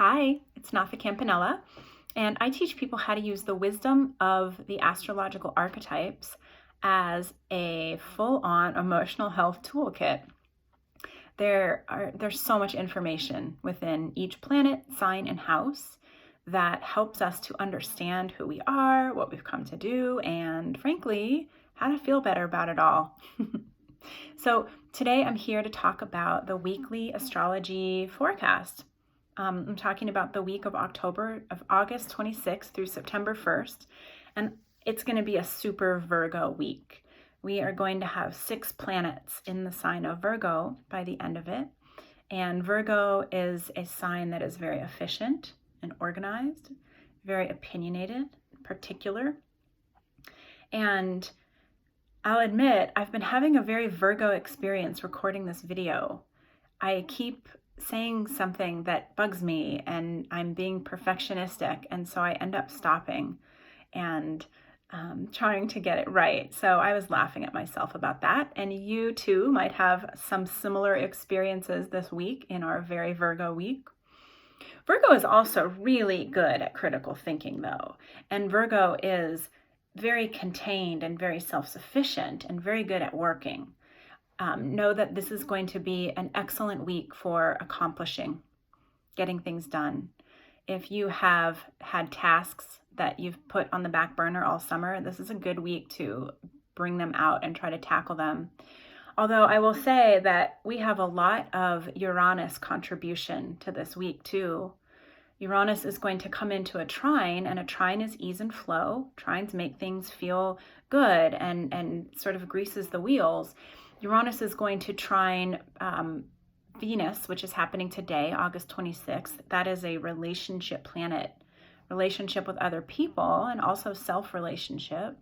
Hi, it's Natha Campanella, and I teach people how to use the wisdom of the astrological archetypes as a full-on emotional health toolkit. There's so much information within each planet, sign, and house that helps us to understand who we are, what we've come to do, and frankly, how to feel better about it all. So today I'm here to talk about the weekly astrology forecast. I'm talking about the week of August 26th through September 1st, and it's going to be a super Virgo week. We are going to have 6 planets in the sign of Virgo by the end of it, and Virgo is a sign that is very efficient and organized, very opinionated, particular, and I'll admit I've been having a very Virgo experience recording this video. I keep saying something that bugs me and I'm being perfectionistic, and so I end up stopping and trying to get it right. So I was laughing at myself about that, and you too might have some similar experiences this week in our very Virgo week. Virgo is also really good at critical thinking though, and Virgo is very contained and very self-sufficient and very good at working. Know that this is going to be an excellent week for accomplishing, getting things done. If you have had tasks that you've put on the back burner all summer, this is a good week to bring them out and try to tackle them. Although I will say that we have a lot of Uranus contribution to this week too. Uranus is going to come into a trine, and a trine is ease and flow. Trines make things feel good and sort of greases the wheels. Uranus is going to trine Venus, which is happening today, August 26th. That is a relationship planet, relationship with other people, and also self-relationship.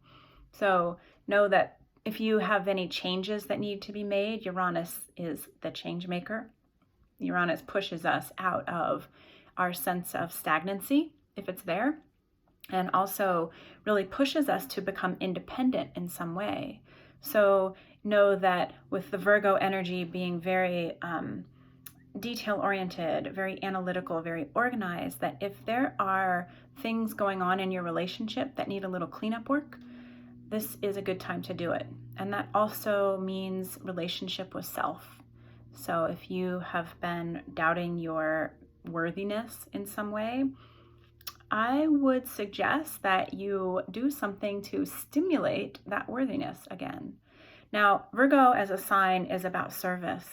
So know that if you have any changes that need to be made, Uranus is the change maker. Uranus pushes us out of our sense of stagnancy, if it's there, and also really pushes us to become independent in some way. So know that with the Virgo energy being very detail-oriented, very analytical, very organized, that if there are things going on in your relationship that need a little cleanup work, this is a good time to do it. And that also means relationship with self. So if you have been doubting your worthiness in some way, I would suggest that you do something to stimulate that worthiness again. Now, Virgo as a sign is about service.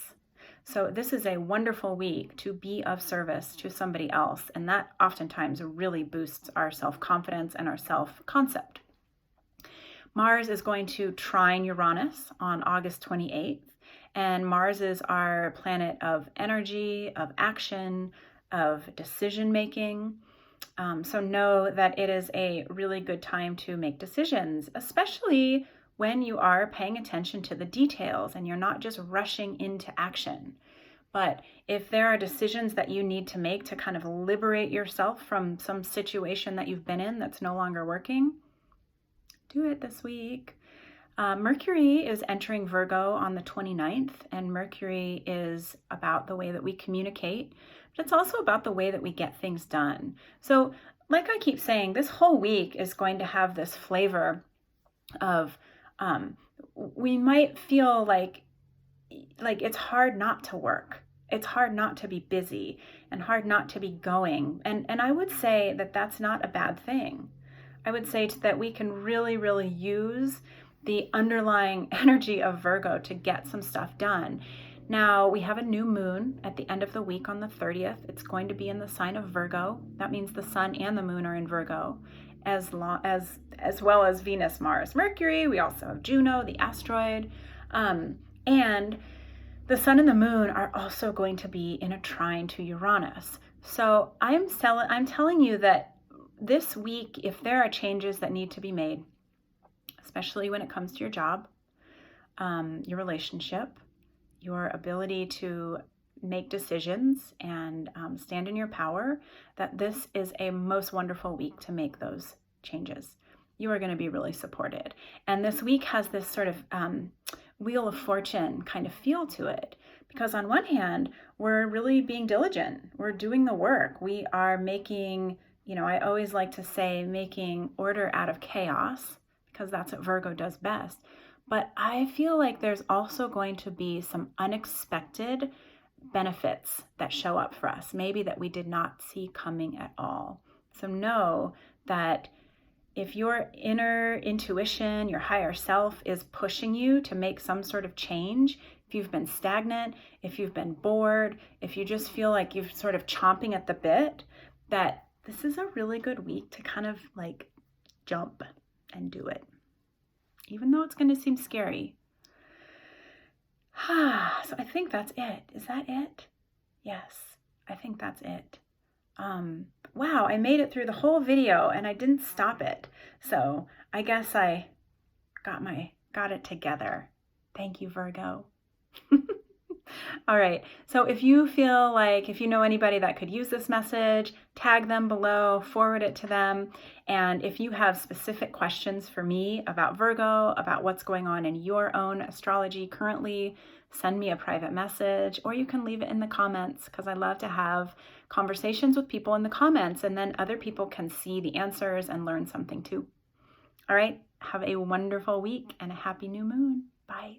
So this is a wonderful week to be of service to somebody else, and that oftentimes really boosts our self-confidence and our self-concept. Mars is going to trine Uranus on August 28th, and Mars is our planet of energy, of action, of decision-making. So know that it is a really good time to make decisions, especially when you are paying attention to the details and you're not just rushing into action. But if there are decisions that you need to make to kind of liberate yourself from some situation that you've been in that's no longer working, do it this week. Mercury is entering Virgo on the 29th, and Mercury is about the way that we communicate, but it's also about the way that we get things done. So like I keep saying, this whole week is going to have this flavor of we might feel like it's hard not to work. It's hard not to be busy and hard not to be going. And I would say that that's not a bad thing. I would say that we can really, really use the underlying energy of Virgo to get some stuff done. Now, we have a new moon at the end of the week on the 30th. It's going to be in the sign of Virgo. That means the sun and the moon are in Virgo, as well as Venus, Mars, Mercury. We also have Juno, the asteroid. And the sun and the moon are also going to be in a trine to Uranus. So I'm telling you that this week, if there are changes that need to be made, especially when it comes to your job, your relationship, your ability to make decisions and stand in your power, that this is a most wonderful week to make those changes. You are going to be really supported. And this week has this sort of Wheel of Fortune kind of feel to it, Because on one hand, we're really being diligent. We're doing the work. We are making, I always like to say making order out of chaos, because that's what Virgo does best. But I feel like there's also going to be some unexpected benefits that show up for us, maybe that we did not see coming at all. So know that if your inner intuition, your higher self is pushing you to make some sort of change, if you've been stagnant, if you've been bored, if you just feel like you're sort of chomping at the bit, that this is a really good week to kind of like jump and do it, even though it's going to seem scary. So I think that's it. Is that it? Yes, I think that's it. Wow, I made it through the whole video and I didn't stop it. So I guess I got it together. Thank you, Virgo. All right. So if you feel like, if you know anybody that could use this message, tag them below, forward it to them. And if you have specific questions for me about Virgo, about what's going on in your own astrology currently, send me a private message, or you can leave it in the comments, because I love to have conversations with people in the comments, and then other people can see the answers and learn something too. All right. Have a wonderful week and a happy new moon. Bye.